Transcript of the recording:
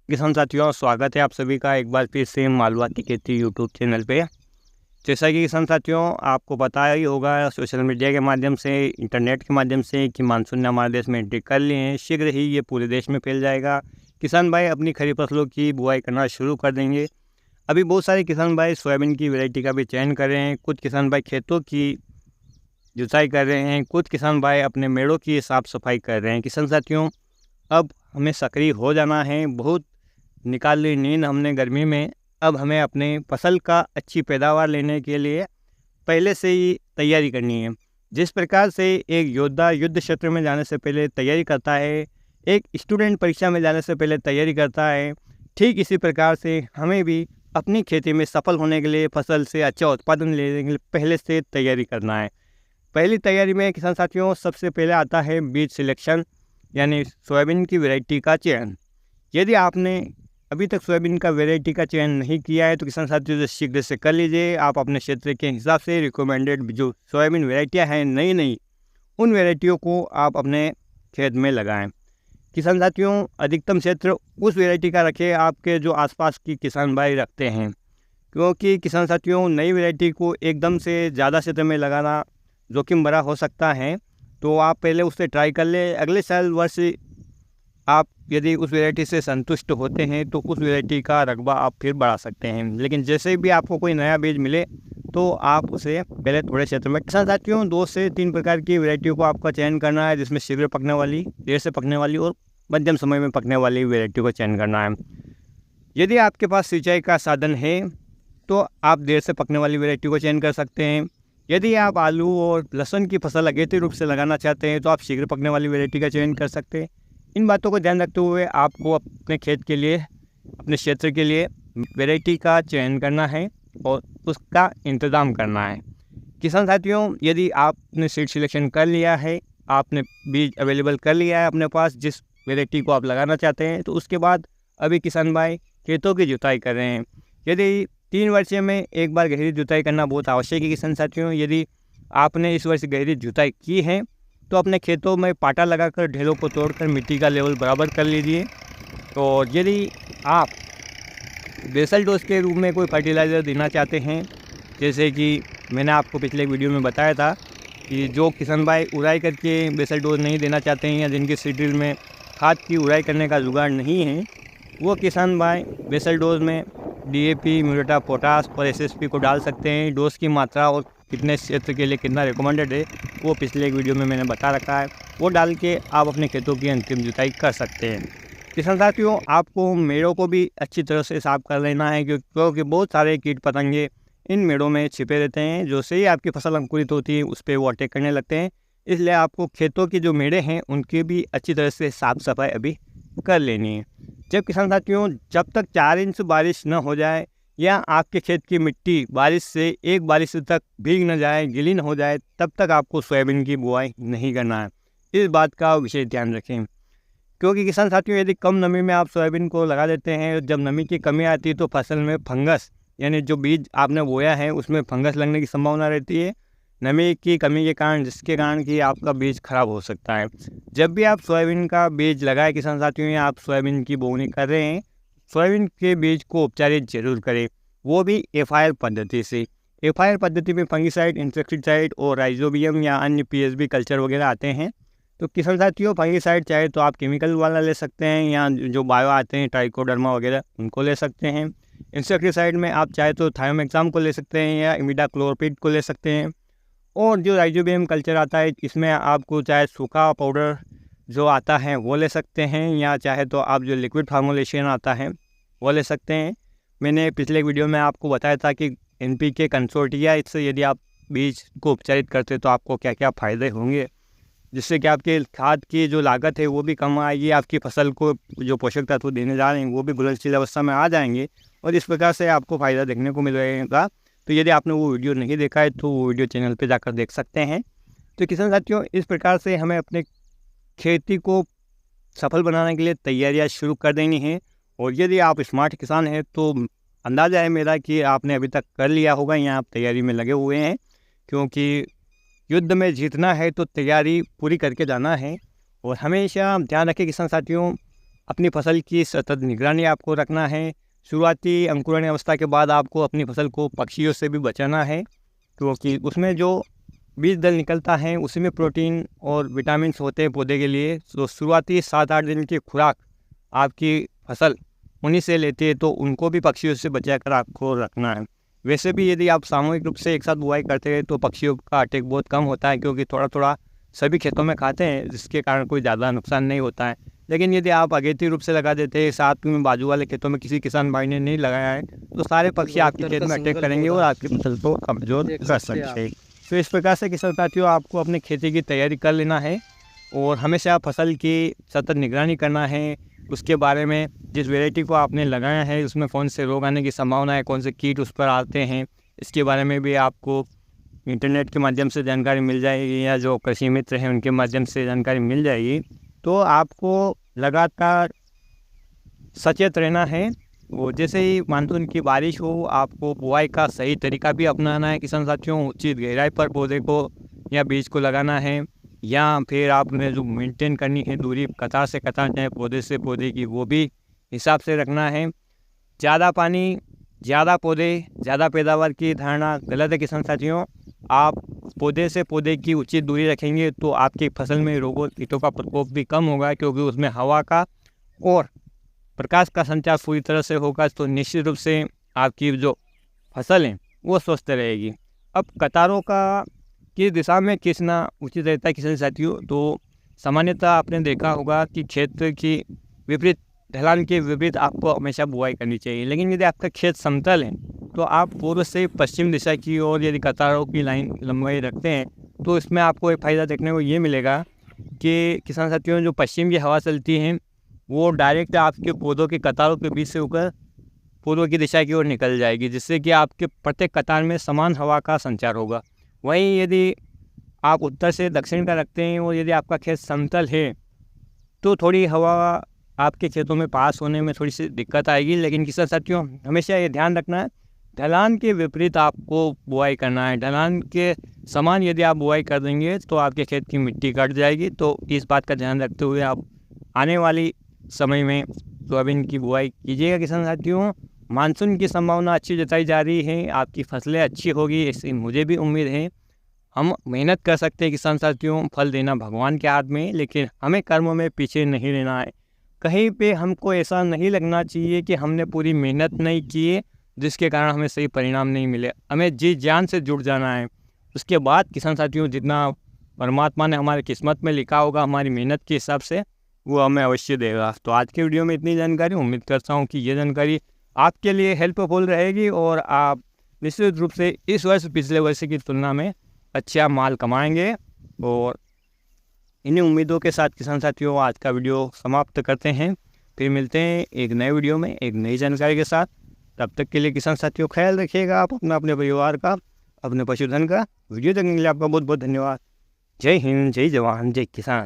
किसान साथियों, स्वागत है आप सभी का एक बार फिर से मालवा की खेती यूट्यूब चैनल पे। जैसा कि किसान साथियों आपको पता ही होगा सोशल मीडिया के माध्यम से, इंटरनेट के माध्यम से कि मानसून ने हमारे देश में एंट्री कर लिए हैं। शीघ्र ही ये पूरे देश में फैल जाएगा। किसान भाई अपनी खरीफ फसलों की बुआई करना शुरू कर देंगे। अभी बहुत सारे किसान भाई सोयाबीन की वैरायटी का भी चयन कर रहे हैं। कुछ किसान भाई खेतों की जुताई कर रहे हैं। कुछ किसान भाई अपने मेड़ों की साफ़ सफाई कर रहे हैं। किसान साथियों, अब हमें सक्रिय हो जाना है। बहुत निकाल ली नींद हमने गर्मी में। अब हमें अपने फसल का अच्छी पैदावार लेने के लिए पहले से ही तैयारी करनी है। जिस प्रकार से एक योद्धा युद्ध क्षेत्र में जाने से पहले तैयारी करता है, एक स्टूडेंट परीक्षा में जाने से पहले तैयारी करता है, ठीक इसी प्रकार से हमें भी अपनी खेती में सफल होने के लिए, फसल से अच्छा उत्पादन लेने के लिए पहले से तैयारी करना है। पहली तैयारी में किसान साथियों सबसे पहले आता है बीज सिलेक्शन, यानी सोयाबीन की वैरायटी का चयन। यदि आपने अभी तक सोयाबीन का वैरायटी का चयन नहीं किया है तो किसान साथियों शीघ्र से कर लीजिए। आप अपने क्षेत्र के हिसाब से रिकमेंडेड जो सोयाबीन वैरायटियाँ हैं नई नई, उन वैरायटियों को आप अपने खेत में लगाएं। किसान साथियों अधिकतम क्षेत्र उस वैरायटी का रखें आपके जो आसपास की किसान भाई रखते हैं, क्योंकि किसान साथियों नई वैरायटी को एकदम से ज़्यादा क्षेत्र में लगाना जोखिम भरा हो सकता है। तो आप पहले उससे ट्राई कर लें। अगले साल वर्ष आप यदि उस वैरायटी से संतुष्ट होते हैं तो उस वैरायटी का रकबा आप फिर बढ़ा सकते हैं। लेकिन जैसे भी आपको कोई नया बीज मिले तो आप उसे पहले थोड़े क्षेत्र में। किसान साथियों 2 से 3 प्रकार की वैरायटियों को आपका चयन करना है, जिसमें शीघ्र पकने वाली, देर से पकने वाली और मध्यम समय में पकने वाली वैरायटी को चयन करना है। यदि आपके पास सिंचाई का साधन है तो आप देर से पकने वाली वैरायटी को चयन कर सकते हैं। यदि आप आलू और लहसुन की फसल अगेती रूप से लगाना चाहते हैं तो आप शीघ्र पकने वाली वैरायटी का चयन कर सकते हैं। इन बातों को ध्यान रखते हुए आपको अपने खेत के लिए, अपने क्षेत्र के लिए वैरायटी का चयन करना है और उसका इंतज़ाम करना है। किसान साथियों यदि आपने सीड सिलेक्शन कर लिया है, आपने बीज अवेलेबल कर लिया है अपने पास जिस वैरायटी को आप लगाना चाहते हैं, तो उसके बाद अभी किसान भाई खेतों की जुताई कर रहे हैं। यदि 3 वर्षों में एक बार गहरी जुताई करना बहुत आवश्यक है किसान साथियों। यदि आपने इस वर्ष गहरी जुताई की है तो अपने खेतों में पाटा लगाकर ढेलों को तोड़कर मिट्टी का लेवल बराबर कर लीजिए। तो यदि आप बेसल डोज के रूप में कोई फर्टिलाइज़र देना चाहते हैं, जैसे कि मैंने आपको पिछले वीडियो में बताया था कि जो किसान भाई उड़ाई करके बेसल डोज नहीं देना चाहते हैं या जिनके शेड्यूल में खाद की उड़ाई करने का जुगाड़ नहीं है, वो किसान भाई बेसल डोज में डीएपी, म्यूरेट पोटास और एसएसपी को डाल सकते हैं। डोज की मात्रा और कितने क्षेत्र के लिए कितना रिकमेंडेड है वो पिछले एक वीडियो में मैंने बता रखा है। वो डाल के आप अपने खेतों की अंतिम जुताई कर सकते हैं। किसान साथियों आपको मेड़ों को भी अच्छी तरह से साफ कर लेना है, क्योंकि बहुत सारे कीट पतंगे इन मेड़ों में छिपे रहते हैं। जो से ही आपकी फसल अंकुरित होती है उस पर वो अटैक करने लगते हैं। इसलिए आपको खेतों की जो मेड़े हैं उनकी भी अच्छी तरह से साफ सफाई अभी कर लेनी है। जब किसान साथियों जब तक 4 इंच बारिश न हो जाए या आपके खेत की मिट्टी बारिश से एक बारिश तक भीग न जाए, गीली न हो जाए, तब तक आपको सोयाबीन की बुआई नहीं करना है। इस बात का विशेष ध्यान रखें, क्योंकि किसान साथियों यदि कम नमी में आप सोयाबीन को लगा देते हैं, जब नमी की कमी आती है तो फसल में फंगस, यानी जो बीज आपने बोया है उसमें फंगस लगने की संभावना रहती है नमी की कमी के कारण, जिसके कारण कि आपका बीज खराब हो सकता है। जब भी आप सोयाबीन का बीज लगाए किसान साथियों या आप सोयाबीन की बोवनी कर रहे हैं, सोयाबीन के बीज को उपचारित जरूर करें, वो भी एफआईआर पद्धति से। एफआईआर पद्धति में फंगिसाइड, इंसेक्टिसाइड और राइजोबियम या अन्य पीएसबी कल्चर वगैरह आते हैं। तो किसान साथियों फंगिसाइड चाहे तो आप केमिकल वाला ले सकते हैं या जो बायो आते हैं ट्राइकोडर्मा वगैरह उनको ले सकते हैं। इंसेक्टिसाइड में आप चाहे तो थायोमेक्साम को ले सकते हैं या इमिडाक्लोरपिड को ले सकते हैं। और जो राइजोबियम कल्चर आता है इसमें आपको चाहे सूखा पाउडर जो आता है वो ले सकते हैं या चाहे तो आप जो लिक्विड फार्मूलेशन आता है वो ले सकते हैं। मैंने पिछले वीडियो में आपको बताया था कि एनपीके कंसोर्टिया, इससे यदि आप बीज को उपचारित करते तो आपको क्या क्या फ़ायदे होंगे, जिससे कि आपके खाद की जो लागत है वो भी कम आएगी, आपकी फसल को जो पोषक तत्व देने जा रहे हैं वो भी घुलनशील अवस्था में आ जाएंगे और इस प्रकार से आपको फ़ायदा देखने को मिलेगा। तो यदि आपने वो वीडियो नहीं देखा है तो वो वीडियो चैनल पे जाकर देख सकते हैं। तो किसान साथियों इस प्रकार से हमें अपने खेती को सफल बनाने के लिए तैयारियां शुरू कर देनी है। और यदि आप स्मार्ट किसान हैं तो अंदाज़ा है मेरा कि आपने अभी तक कर लिया होगा या आप तैयारी में लगे हुए हैं, क्योंकि युद्ध में जीतना है तो तैयारी पूरी करके जाना है। और हमेशा ध्यान रखें किसान साथियों, अपनी फसल की सतत निगरानी आपको रखना है। शुरुआती अंकुरण अवस्था के बाद आपको अपनी फसल को पक्षियों से भी बचाना है, क्योंकि उसमें जो बीज दल निकलता है उसी में प्रोटीन और विटामिन्स होते हैं पौधे के लिए। तो शुरुआती 7-8 दिन की खुराक आपकी फसल उन्हीं से लेती है, तो उनको भी पक्षियों से बचा कर आपको रखना है। वैसे भी यदि आप सामूहिक रूप से एक साथ बुआई करते हैं तो पक्षियों का अटैक बहुत कम होता है, क्योंकि थोड़ा थोड़ा सभी खेतों में खाते हैं, जिसके कारण कोई ज़्यादा नुकसान नहीं होता है। लेकिन यदि आप अगेती रूप से लगा देते हैं, साथ में बाजू वाले खेतों में किसी किसान भाई ने नहीं लगाया है, तो सारे पक्षी आपके खेत में अटैक करेंगे और आपकी फसल को कमज़ोर कर सकते हैं। तो इस प्रकार से किसान साथियों, आपको अपनी खेती की तैयारी कर लेना है और हमेशा फसल की सतत निगरानी करना है। उसके बारे में जिस वैरायटी को आपने लगाया है उसमें कौन से रोग आने की संभावना है, कौन से कीट उस पर आते हैं, इसके बारे में भी आपको इंटरनेट के माध्यम से जानकारी मिल जाएगी, या जो कृषि मित्र हैं उनके माध्यम से जानकारी मिल जाएगी। तो आपको लगातार सचेत रहना है। वो जैसे ही मानसून की बारिश हो, आपको बुआई का सही तरीका भी अपनाना है किसान साथियों। उचित गहराई पर पौधे को या बीज को लगाना है, या फिर आपने जो मेंटेन करनी है दूरी कतार से कतार चाहे पौधे से पौधे की, वो भी हिसाब से रखना है। ज़्यादा पानी, ज़्यादा पौधे, ज़्यादा पैदावार की धारणा गलत है किसान साथियों। आप पौधे से पौधे की उचित दूरी रखेंगे तो आपकी फसल में रोगों कीटों का प्रकोप भी कम होगा, क्योंकि उसमें हवा का और प्रकाश का संचार पूरी तरह से होगा। तो निश्चित रूप से आपकी जो फसल है वो स्वस्थ रहेगी। अब कतारों का किस दिशा में खींचना उचित रहता है किसान साथियों, तो सामान्यतः आपने देखा होगा कि क्षेत्र की विपरीत, ढलान के विपरीत आपको हमेशा बुआई करनी चाहिए। लेकिन यदि आपका खेत समतल है तो आप पूर्व से पश्चिम दिशा की ओर यदि कतारों की लाइन लंबाई रखते हैं, तो इसमें आपको एक फ़ायदा देखने को ये मिलेगा कि किसान साथियों, जो पश्चिम की हवा चलती है वो डायरेक्ट आपके पौधों के कतारों के बीच से होकर पूर्व की दिशा की ओर निकल जाएगी, जिससे कि आपके प्रत्येक कतार में समान हवा का संचार होगा। वहीं यदि आप उत्तर से दक्षिण का रखते हैं और यदि आपका खेत समतल है तो थोड़ी हवा आपके खेतों में पास होने में थोड़ी सी दिक्कत आएगी। लेकिन किसान साथियों, हमेशा ये ध्यान रखना है, ढलान के विपरीत आपको बुआई करना है। ढलान के समान यदि आप बुआई कर देंगे तो आपके खेत की मिट्टी कट जाएगी। तो इस बात का ध्यान रखते हुए आप आने वाली समय में सोयाबीन की बुआई कीजिएगा किसान साथियों। मानसून की संभावना अच्छी जताई जा रही है, आपकी फसलें अच्छी होगी, इससे मुझे भी उम्मीद है। हम मेहनत कर सकते हैं किसान साथियों, फल देना भगवान के हाथ में, लेकिन हमें कर्मों में पीछे नहीं रहना है। कहीं पे हमको ऐसा नहीं लगना चाहिए कि हमने पूरी मेहनत नहीं की है जिसके कारण हमें सही परिणाम नहीं मिले। हमें जी जान से जुड़ जाना है। उसके बाद किसान साथियों, जितना परमात्मा ने हमारी किस्मत में लिखा होगा हमारी मेहनत के हिसाब से, वो हमें अवश्य देगा। तो आज के वीडियो में इतनी जानकारी, उम्मीद करता हूँ कि ये जानकारी आपके लिए हेल्पफुल रहेगी और आप निश्चित रूप से इस वर्ष पिछले वर्ष की तुलना में अच्छा माल कमाएंगे। और इन्हीं उम्मीदों के साथ किसान साथियों, आज का वीडियो समाप्त करते हैं। फिर मिलते हैं एक नए वीडियो में एक नई जानकारी के साथ। तब तक के लिए किसान साथियों, ख्याल रखिएगा आप अपना, अपने परिवार का, अपने पशुधन का। वीडियो देखने के लिए आपका बहुत बहुत धन्यवाद। जय हिंद, जय जवान, जय किसान।